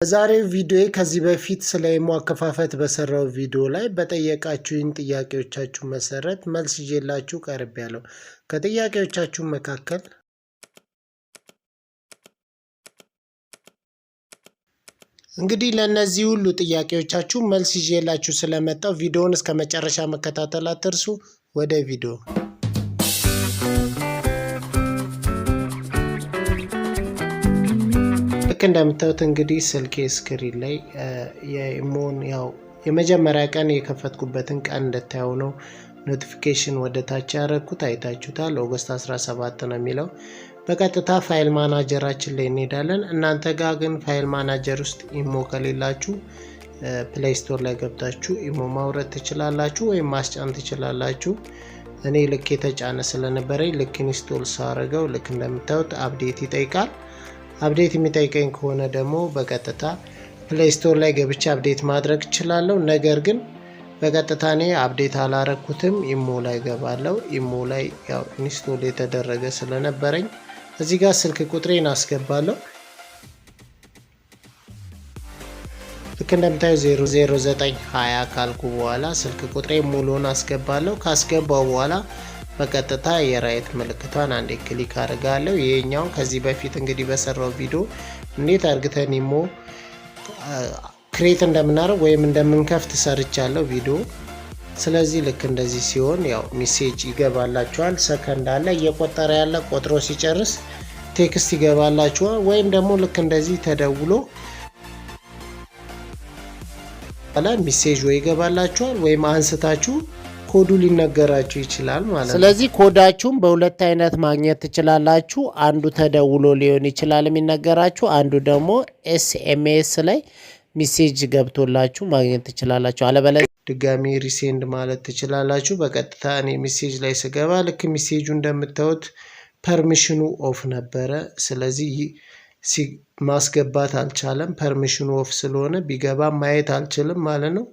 በዛሬው ቪዲዮ ከዚህ በፊት ስለ ኢሞ አከፋፈት በሰራው ቪዲዮ ላይ በጠየቃችሁኝ ጥያቄዎቻችሁ መሰረት መልስ ይዤላችሁ ቀርቤያለሁ። ከጥያቄዎቻችሁ መካከል እንግዲህ ለነዚህ ሁሉ ጥያቄዎቻችሁ መልስ ይዤላችሁ ስለመጣው ቪዲዮውን እስከመጨረሻ መከታተል አትርሱ። ወደ ቪዲዮ ልክ እንደምታዩት እንግዲህ ስልኬ ስክሪን ላይ የኢሞን የመጀመሪያ ቀን የከፈትኩበትን ቀን እንድታዩ ነው ኖቲፊኬሽን ወደ ታች ያደረኩት። አይታችሁታል። ኦገስት 17 ነው የሚለው። በቀጥታ ፋይል ማናጀራችን ላይ እንሄዳለን። እናንተ ጋር ግን ፋይል ማናጀር ውስጥ ኢሞ ከሌላችሁ ፕሌይ ስቶር ላይ ገብታችሁ ኢሞ ማውረድ ትችላላችሁ ወይም ማስጫን ትችላላችሁ። እኔ ልክ የተጫነ ስለነበረኝ ልክ ኢንስቶል ሳረገው ልክ እንደምታዩት አፕዴት ይጠይቃል። አፕዴት የሚጠይቀኝ ከሆነ ደግሞ በቀጥታ ፕሌይ ስቶር ላይ ገብቼ አፕዴት ማድረግ እችላለሁ። ነገር ግን በቀጥታ እኔ አፕዴት አላረኩትም። ኢሞ ላይ ገባለሁ። ኢሞ ላይ ኢንስቶል የተደረገ ስለነበረኝ እዚህ ጋር ስልክ ቁጥሬን አስገባለሁ። ልክ እንደምታዩ 00920 ካልኩ በኋላ ስልክ ቁጥሬ ሙሉውን አስገባለሁ። ካስገባው በኋላ በቀጥታ የራይት ምልክቷን አንዴ ክሊክ አድርጋለሁ። ይሄኛው ከዚህ በፊት እንግዲህ በሰራው ቪዲዮ እንዴት አድርገን ኢሞ ክሬት እንደምናደርግ ወይም እንደምንከፍት ሰርቻለሁ ቪዲዮ። ስለዚህ ልክ እንደዚህ ሲሆን ሜሴጅ ይገባላችኋል። ሰከንድ አለ እየቆጠረ ያለ ቆጥሮ ሲጨርስ ቴክስት ይገባላችኋል። ወይም ደግሞ ልክ እንደዚህ ተደውሎ ሜሴጅ ወይ ይገባላችኋል ወይም አንስታችሁ ኮዱ ሊነገራችሁ ይችላል ማለት ነው። ስለዚህ ኮዳችሁን በሁለት አይነት ማግኘት ትችላላችሁ። አንዱ ተደውሎ ሊሆን ይችላል የሚነገራችሁ፣ አንዱ ደግሞ ኤስኤምኤስ ላይ ሜሴጅ ገብቶላችሁ ማግኘት ትችላላችሁ። አለበለዚያ ድጋሚ ሪሴንድ ማለት ትችላላችሁ። በቀጥታ እኔ ሜሴጅ ላይ ስገባ ልክ ሜሴጁ እንደምታዩት ፐርሚሽኑ ኦፍ ነበረ። ስለዚህ ማስገባት አልቻለም። ፐርሚሽኑ ኦፍ ስለሆነ ቢገባ ማየት አልችልም ማለት ነው።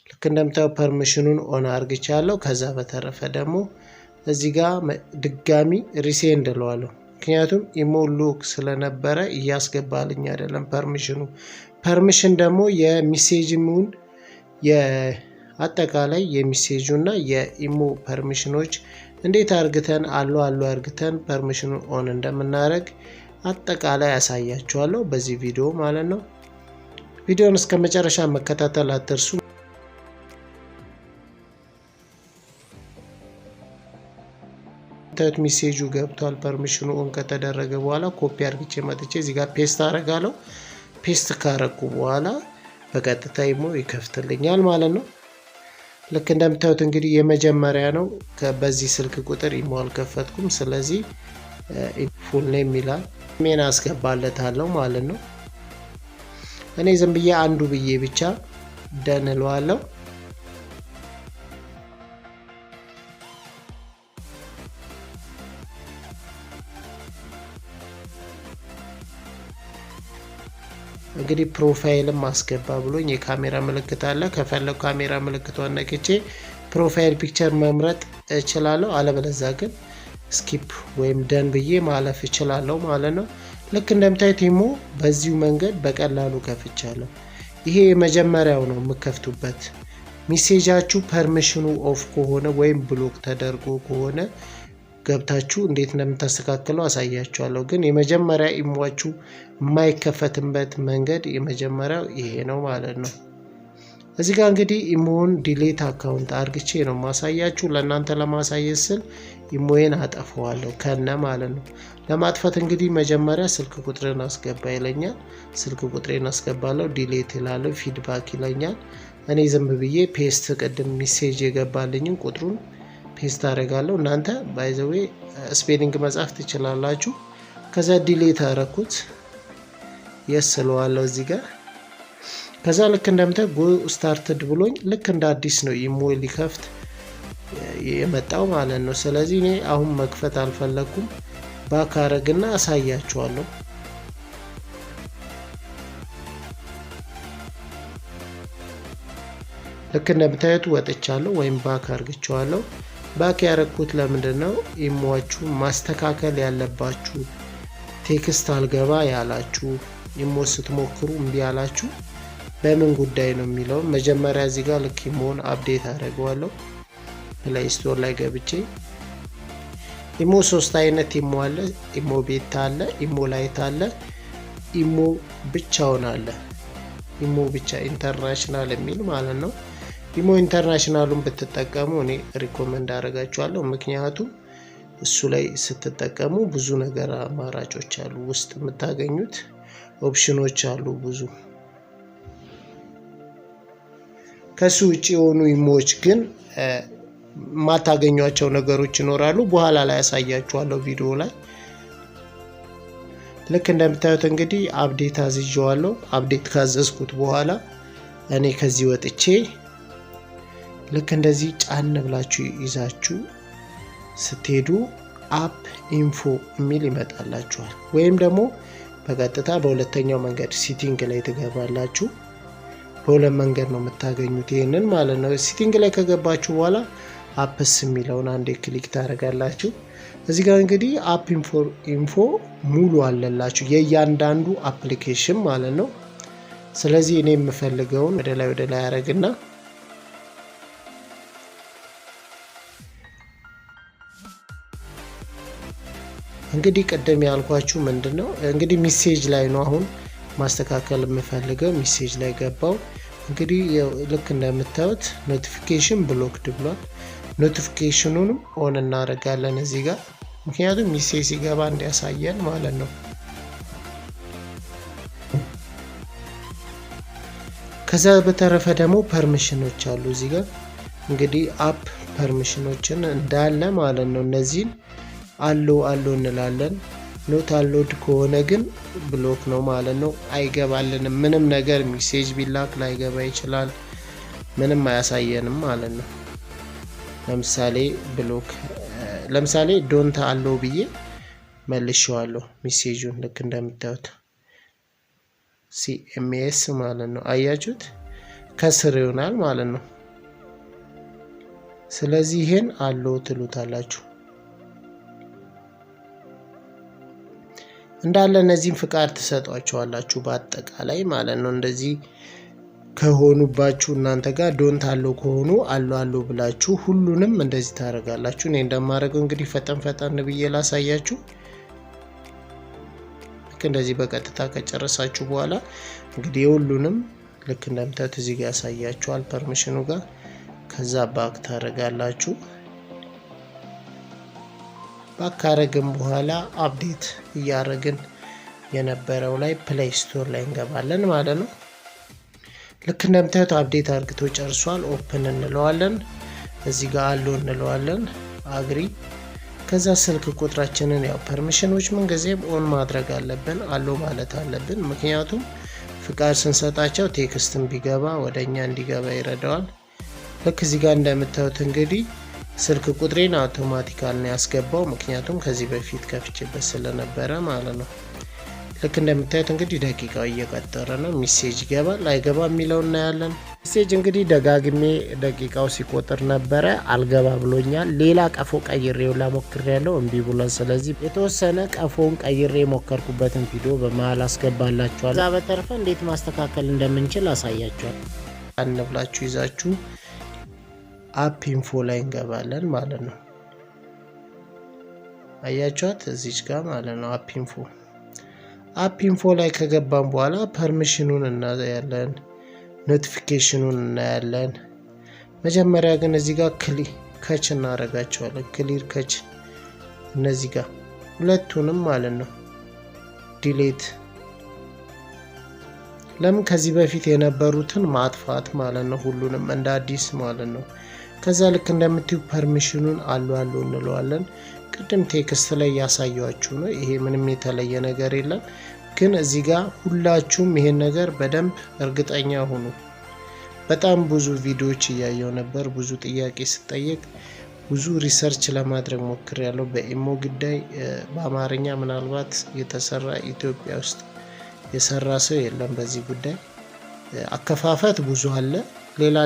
ልክ እንደምታዩ ፐርሚሽኑን ኦን አርግቻለሁ። ከዛ በተረፈ ደግሞ እዚህ ጋር ድጋሚ ሪሴንድ እለዋለሁ። ምክንያቱም ኢሞ ሎክ ስለነበረ እያስገባልኝ አይደለም ፐርሚሽን ደግሞ የሚሴጅሙን የአጠቃላይ የሚሴጁና የኢሞ ፐርሚሽኖች እንዴት አርግተን አሉ አርግተን ፐርሚሽኑን ኦን እንደምናደርግ አጠቃላይ ያሳያችኋለሁ በዚህ ቪዲዮ ማለት ነው። ቪዲዮውን እስከ መጨረሻ መከታተል አትርሱ። ታይት ሜሴጁ ገብቷል። ፐርሚሽኑ ኦን ከተደረገ በኋላ ኮፒ አርግቼ መጥቼ እዚህ ጋር ፔስት አረጋለሁ። ፔስት ካረኩ በኋላ በቀጥታ ኢሞ ይከፍትልኛል ማለት ነው። ልክ እንደምታዩት እንግዲህ የመጀመሪያ ነው። በዚህ ስልክ ቁጥር ኢሞ አልከፈትኩም። ስለዚህ ፉል ኔም ይላል። ሜን አስገባለታለሁ ማለት ነው። እኔ ዝም ብዬ አንዱ ብዬ ብቻ ደን እለዋለሁ። እንግዲህ ፕሮፋይልም ማስገባ ብሎኝ የካሜራ ምልክት አለ። ከፈለኩ ካሜራ ምልክቷን ነክቼ ፕሮፋይል ፒክቸር መምረጥ እችላለሁ። አለበለዚያ ግን ስኪፕ ወይም ደን ብዬ ማለፍ እችላለሁ ማለት ነው። ልክ እንደምታዩት ኢሞ በዚሁ መንገድ በቀላሉ ከፍቻለሁ። ይሄ የመጀመሪያው ነው የምከፍቱበት። ሜሴጃችሁ ፐርሚሽኑ ኦፍ ከሆነ ወይም ብሎክ ተደርጎ ከሆነ ገብታችሁ እንዴት እንደምታስተካክለው አሳያችኋለሁ። ግን የመጀመሪያ ኢሞአችሁ የማይከፈትበት መንገድ የመጀመሪያው ይሄ ነው ማለት ነው። እዚህ ጋር እንግዲህ ኢሞን ዲሌት አካውንት አርግቼ ነው ማሳያችሁ። ለእናንተ ለማሳየት ስል ኢሞዬን አጠፋዋለሁ ከነ ማለት ነው። ለማጥፋት እንግዲህ መጀመሪያ ስልክ ቁጥርን አስገባ ይለኛል። ስልክ ቁጥሬን አስገባለሁ። ዲሌት ይላለሁ። ፊድባክ ይለኛል። እኔ ዝም ብዬ ፔስት ቅድም ሜሴጅ የገባልኝን ቁጥሩን ፔስት አደርጋለሁ። እናንተ ባይ ዘ ዌይ ስፔሊንግ መጻፍ ትችላላችሁ። ከዛ ዲሌት አረኩት። የስ ስለዋለሁ እዚህ ጋር። ከዛ ልክ እንደምታዩ ጎ ስታርትድ ብሎኝ ልክ እንደ አዲስ ነው ኢሞ ሊከፍት የመጣው ማለት ነው። ስለዚህ እኔ አሁን መክፈት አልፈለኩም። ባክ አረግና አሳያችኋለሁ። ልክ እንደምታዩት ወጥቻለሁ ወይም ባክ አርግቻለሁ። ባክ ያረኩት ለምንድነው? ኢሞአችሁ ማስተካከል ያለባችሁ ቴክስት አልገባ ያላችሁ ኢሞ ስትሞክሩ እምቢ ያላችሁ በምን ጉዳይ ነው የሚለው መጀመሪያ እዚህ ጋር ልክ ኢሞን አፕዴት አደርገዋለሁ። ፕሌይ ስቶር ላይ ገብቼ ኢሞ 3 አይነት ኢሞ አለ። ኢሞ ቤታ አለ፣ ኢሞ ላይት አለ፣ ኢሞ ብቻውን አለ። ኢሞ ብቻ ኢንተርናሽናል የሚል ማለት ነው። ኢሞ ኢንተርናሽናሉን ብትጠቀሙ እኔ ሪኮመንድ አደርጋችኋለሁ። ምክንያቱም እሱ ላይ ስትጠቀሙ ብዙ ነገር አማራጮች አሉ፣ ውስጥ የምታገኙት ኦፕሽኖች አሉ ብዙ። ከሱ ውጪ የሆኑ ኢሞዎች ግን ማታገኟቸው ነገሮች ይኖራሉ። በኋላ ላይ ያሳያችኋለሁ ቪዲዮ ላይ። ልክ እንደምታዩት እንግዲህ አፕዴት አዝዤዋለሁ። አፕዴት ካዘዝኩት በኋላ እኔ ከዚህ ወጥቼ ልክ እንደዚህ ጫን ብላችሁ ይዛችሁ ስትሄዱ አፕ ኢንፎ የሚል ይመጣላችኋል። ወይም ደግሞ በቀጥታ በሁለተኛው መንገድ ሲቲንግ ላይ ትገባላችሁ። በሁለት መንገድ ነው የምታገኙት ይሄንን ማለት ነው። ሲቲንግ ላይ ከገባችሁ በኋላ አፕስ የሚለውን አንዴ ክሊክ ታደርጋላችሁ። እዚህ ጋር እንግዲህ አፕ ኢንፎ ሙሉ አለላችሁ የእያንዳንዱ አፕሊኬሽን ማለት ነው። ስለዚህ እኔ የምፈልገውን ወደ ላይ ያደርግና እንግዲህ ቀደም ያልኳችሁ ምንድነው እንግዲህ ሜሴጅ ላይ ነው አሁን ማስተካከል የምፈልገው። ሜሴጅ ላይ ገባው። እንግዲህ ልክ እንደምታዩት ኖቲፊኬሽን ብሎክድ ብሏል። ኖቲፊኬሽኑንም ኦን እናደርጋለን እዚህ ጋር፣ ምክንያቱም ሜሴጅ ሲገባ እንዲያሳየን ማለት ነው። ከዛ በተረፈ ደግሞ ፐርሚሽኖች አሉ እዚህ ጋር እንግዲህ አፕ ፐርሚሽኖችን እንዳለ ማለት ነው። እነዚህን አሎ እንላለን። ኖት አሎድ ከሆነ ግን ብሎክ ነው ማለት ነው። አይገባልንም ምንም ነገር። ሜሴጅ ቢላክ ላይገባ ይችላል። ምንም አያሳየንም ማለት ነው። ለምሳሌ ዶንት አሎ ብዬ መልሼዋለሁ ሜሴጁን ልክ እንደምታዩት ሲኤምኤስ ማለት ነው። አያችሁት? ከስር ይሆናል ማለት ነው። ስለዚህ ይሄን አሎ ትሉታላችሁ እንዳለ እነዚህን ፍቃድ ትሰጧቸዋላችሁ በአጠቃላይ ማለት ነው። እንደዚህ ከሆኑባችሁ እናንተ ጋር ዶንት አለው ከሆኑ አሎ ብላችሁ ሁሉንም እንደዚህ ታደርጋላችሁ። እኔ እንደማደርገው እንግዲህ ፈጠን ብዬ ላሳያችሁ። ልክ እንደዚህ በቀጥታ ከጨረሳችሁ በኋላ እንግዲህ ሁሉንም ልክ እንደምታዩት እዚህ ጋር ያሳያችኋል ፐርሚሽኑ ጋር። ከዛ ባክ ታደርጋላችሁ። ባካረግን በኋላ አፕዴት እያደረግን የነበረው ላይ ፕሌይ ስቶር ላይ እንገባለን ማለት ነው። ልክ እንደምታዩት አፕዴት አርግቶ ጨርሷል። ኦፕን እንለዋለን። እዚህ ጋር አሎ እንለዋለን። አግሪ። ከዛ ስልክ ቁጥራችንን ያው ፐርሚሽኖች ምንጊዜም ኦን ማድረግ አለብን፣ አሎ ማለት አለብን። ምክንያቱም ፍቃድ ስንሰጣቸው ቴክስትን ቢገባ ወደኛ እንዲገባ ይረዳዋል። ልክ እዚህ ጋር እንደምታዩት እንግዲህ ስልክ ቁጥሬን አውቶማቲካል ነው ያስገባው፣ ምክንያቱም ከዚህ በፊት ከፍቼበት ስለነበረ ማለት ነው። ልክ እንደምታዩት እንግዲህ ደቂቃው እየቀጠረ ነው። ሜሴጅ ይገባል አይገባ የሚለው እናያለን። ሜሴጅ እንግዲህ ደጋግሜ ደቂቃው ሲቆጥር ነበረ፣ አልገባ ብሎኛል። ሌላ ቀፎ ቀይሬው ላሞክሬያለሁ እምቢ ብሏል። ስለዚህ የተወሰነ ቀፎን ቀይሬ የሞከርኩበትን ቪዲዮ በመሃል አስገባላችኋል። ከዛ በተረፈ እንዴት ማስተካከል እንደምንችል አሳያችኋል። አንብላችሁ ይዛችሁ አፕ ኢንፎ ላይ እንገባለን ማለት ነው። አያችኋት እዚች ጋር ማለት ነው። አፕ ኢንፎ ላይ ከገባን በኋላ ፐርሚሽኑን እናያለን፣ ኖቲፊኬሽኑን እናያለን። መጀመሪያ ግን እዚህ ጋር ከች እናደርጋቸዋለን። ክሊር ከች እነዚህ ጋር ሁለቱንም ማለት ነው ዲሌት። ለምን ከዚህ በፊት የነበሩትን ማጥፋት ማለት ነው፣ ሁሉንም እንደ አዲስ ማለት ነው። ከዛ ልክ እንደምትዩ ፐርሚሽኑን አሎ እንለዋለን። ቅድም ቴክስት ላይ ያሳያችሁ ነው። ይሄ ምንም የተለየ ነገር የለም። ግን እዚህ ጋር ሁላችሁም ይሄን ነገር በደንብ እርግጠኛ ሁኑ። በጣም ብዙ ቪዲዮዎች እያየው ነበር፣ ብዙ ጥያቄ ስጠየቅ ብዙ ሪሰርች ለማድረግ ሞክሬያለሁ በኢሞ ጉዳይ። በአማርኛ ምናልባት የተሰራ ኢትዮጵያ ውስጥ የሰራ ሰው የለም በዚህ ጉዳይ። አከፋፈት ብዙ አለ፣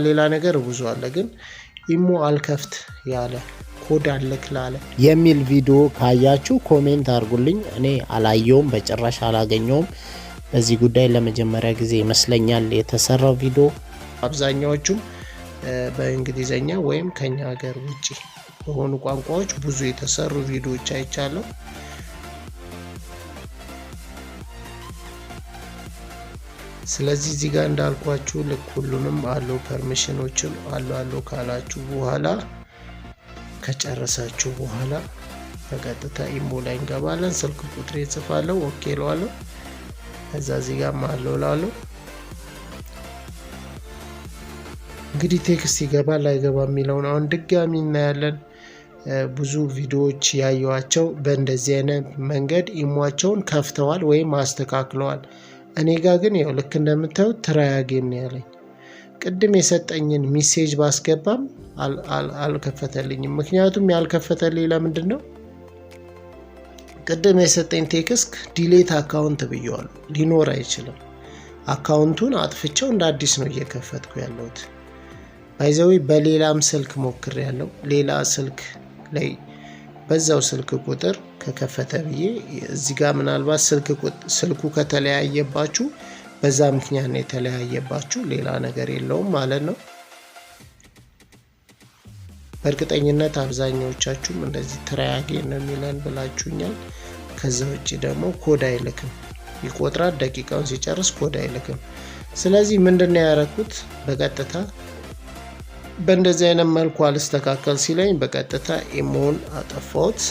ሌላ ነገር ብዙ አለ። ግን ኢሞ አልከፍት ያለ ኮድ አለክላለ የሚል ቪዲዮ ካያችሁ ኮሜንት አድርጉልኝ። እኔ አላየውም፣ በጭራሽ አላገኘውም። በዚህ ጉዳይ ለመጀመሪያ ጊዜ ይመስለኛል የተሰራው ቪዲዮ። አብዛኛዎቹም በእንግሊዘኛ ወይም ከኛ ሀገር ውጪ በሆኑ ቋንቋዎች ብዙ የተሰሩ ቪዲዮዎች አይቻለሁ። ስለዚህ እዚህ ጋር እንዳልኳችሁ ልክ ሁሉንም አለው ፐርሚሽኖችን አለው ካላችሁ በኋላ ከጨረሳችሁ በኋላ በቀጥታ ኢሞ ላይ እንገባለን። ስልክ ቁጥሬ ጽፋለሁ፣ ኦኬ እለዋለሁ። ከዛ እዚህ ጋር ማለው ላለው እንግዲህ ቴክስት ይገባል አይገባ የሚለውን አሁን ድጋሚ እናያለን። ብዙ ቪዲዮዎች ያዩዋቸው በእንደዚህ አይነት መንገድ ኢሞአቸውን ከፍተዋል ወይም አስተካክለዋል። እኔ ጋር ግን ያው ልክ እንደምታዩት ትራይ አጌን ነው ያለኝ። ቅድም የሰጠኝን ሜሴጅ ባስገባም አልከፈተልኝም። ምክንያቱም ያልከፈተልኝ ለምንድን ነው? ቅድም የሰጠኝ ቴክስት ዲሌት አካውንት ብየዋለሁ። ሊኖር አይችልም። አካውንቱን አጥፍቼው እንደ አዲስ ነው እየከፈትኩ ያለሁት። ባይዘዊ በሌላም ስልክ ሞክሬያለሁ። ሌላ ስልክ ላይ በዛው ስልክ ቁጥር ከከፈተ ብዬ እዚህ ጋር ምናልባት ስልኩ ከተለያየባችሁ በዛ ምክንያት ነው የተለያየባችሁ፣ ሌላ ነገር የለውም ማለት ነው። በእርግጠኝነት አብዛኛዎቻችሁም እንደዚህ ትራይ አጌን ነው የሚለን ብላችሁኛል። ከዛ ውጪ ደግሞ ኮድ አይልክም፣ ይቆጥራል። ደቂቃውን ሲጨርስ ኮድ አይልክም። ስለዚህ ምንድነው ያደረኩት? በቀጥታ በእንደዚህ አይነት መልኩ አልስተካከል ሲለኝ በቀጥታ ኢሞን አጠፋሁት።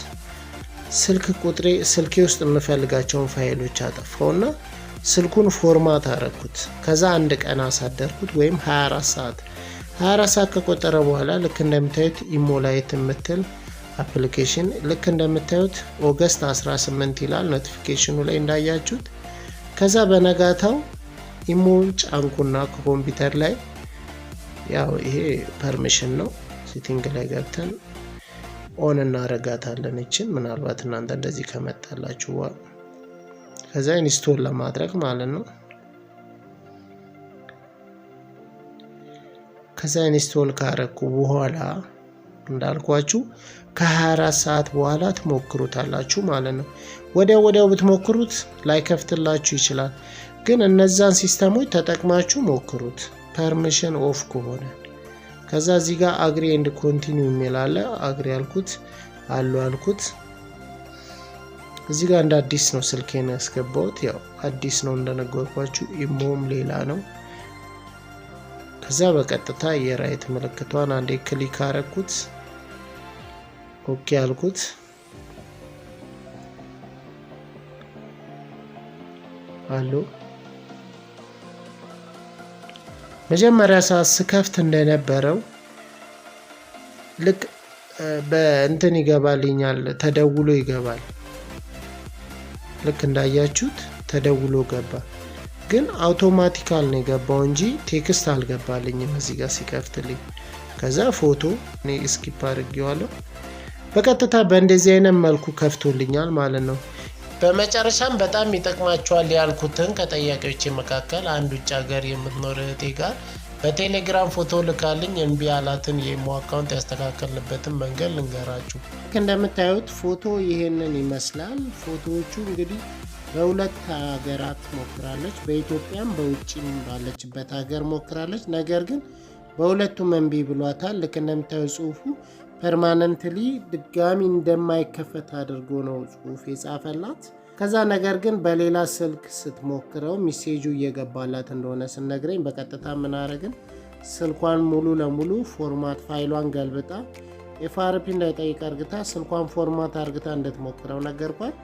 ስልኬ ውስጥ የምፈልጋቸውን ፋይሎች አጠፋውና ስልኩን ፎርማት አረኩት። ከዛ አንድ ቀን አሳደርኩት ወይም 24 ሰዓት ከቆጠረ በኋላ ልክ እንደምታዩት ኢሞላይት የምትል አፕሊኬሽን ልክ እንደምታዩት ኦገስት 18 ይላል ኖቲፊኬሽኑ ላይ እንዳያችሁት። ከዛ በነጋታው ኢሞን ጫንኩና ከኮምፒውተር ላይ ያው ይሄ ፐርሚሽን ነው። ሴቲንግ ላይ ገብተን ኦን እናረጋታለን። እቺን ምናልባት እናንተ እንደዚህ ከመጣላችሁ ከዛ ኢንስቶል ለማድረግ ማለት ነው። ከዛ ኢንስቶል ካረኩ በኋላ እንዳልኳችሁ ከ24 ሰዓት በኋላ ትሞክሩታላችሁ ማለት ነው። ወዲያው ብትሞክሩት ላይከፍትላችሁ ይችላል። ግን እነዛን ሲስተሞች ተጠቅማችሁ ሞክሩት ፐርሚሽን ኦፍ ከሆነ። ከዛ እዚህ ጋር አግሪ ኤንድ ኮንቲኒው የሚል አለ። አግሪ አልኩት። እዚህ ጋር እንደ አዲስ ነው ስልኬን ያስገባሁት። ያው አዲስ ነው እንደነገርኳችሁ፣ ኢሞም ሌላ ነው። ከዛ በቀጥታ የራይት ምልክቷን አንዴ ክሊክ አረኩት፣ ኦኬ አልኩት። አሎ መጀመሪያ ሰዓት ስከፍት እንደነበረው ልክ በእንትን ይገባልኛል፣ ተደውሎ ይገባል። ልክ እንዳያችሁት ተደውሎ ገባ። ግን አውቶማቲካል ነው የገባው እንጂ ቴክስት አልገባልኝም እዚህ ጋር ሲከፍትልኝ። ከዛ ፎቶ እኔ ስኪፕ አድርጌዋለሁ። በቀጥታ በእንደዚህ አይነት መልኩ ከፍቶልኛል ማለት ነው። በመጨረሻም በጣም ይጠቅማችኋል ያልኩትን ከጠያቂዎች መካከል አንድ ውጭ ሀገር የምትኖር እህቴ ጋር በቴሌግራም ፎቶ ልካልኝ እምቢ ያላትን የኢሞ አካውንት ያስተካከልንበትን መንገድ ልንገራችሁ። እንደምታዩት ፎቶ ይሄንን ይመስላል። ፎቶዎቹ እንግዲህ በሁለት ሀገራት ሞክራለች፣ በኢትዮጵያም በውጭም ባለችበት ሀገር ሞክራለች። ነገር ግን በሁለቱም እምቢ ብሏታል። ልክ እንደምታዩት ጽሁፉ ፐርማነንትሊ ድጋሚ እንደማይከፈት አድርጎ ነው ጽሁፍ የጻፈላት። ከዛ ነገር ግን በሌላ ስልክ ስትሞክረው ሚሴጁ እየገባላት እንደሆነ ስነግረኝ በቀጥታ ምን አረግን፣ ስልኳን ሙሉ ለሙሉ ፎርማት ፋይሏን ገልብጣ ኤፍአርፒ እንዳይጠይቅ አርግታ ስልኳን ፎርማት አርግታ እንድትሞክረው ነገርኳት።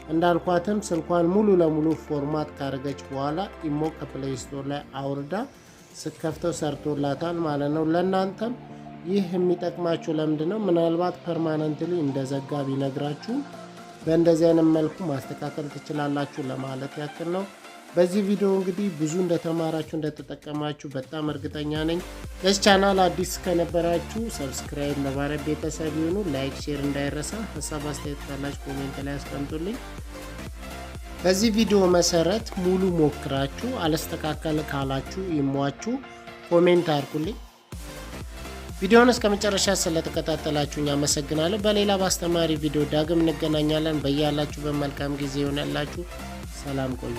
እንዳልኳትም ስልኳን ሙሉ ለሙሉ ፎርማት ካረገች በኋላ ኢሞ ከፕሌይ ስቶር ላይ አውርዳ ስትከፍተው ሰርቶላታል ማለት ነው። ለእናንተም ይህ የሚጠቅማችሁ ለምንድነው? ምናልባት ፐርማነንትሊ እንደዘጋ ቢነግራችሁ በእንደዚህ አይነት መልኩ ማስተካከል ትችላላችሁ ለማለት ያክል ነው። በዚህ ቪዲዮ እንግዲህ ብዙ እንደተማራችሁ እንደተጠቀማችሁ በጣም እርግጠኛ ነኝ። ለዚህ ቻናል አዲስ ከነበራችሁ ሰብስክራይብ ለማድረግ ቤተሰብ ይሁኑ። ላይክ፣ ሼር እንዳይረሳ። ሀሳብ አስተያየት ካላችሁ ኮሜንት ላይ አስቀምጡልኝ። በዚህ ቪዲዮ መሰረት ሙሉ ሞክራችሁ አለስተካከል ካላችሁ ኢሞአችሁ ኮሜንት አድርጉልኝ። ቪዲዮውን እስከ መጨረሻ ስለተከታተላችሁኝ አመሰግናለሁ። በሌላ በአስተማሪ ቪዲዮ ዳግም እንገናኛለን። በያላችሁ በመልካም ጊዜ ይሆንላችሁ። ሰላም ቆዩ።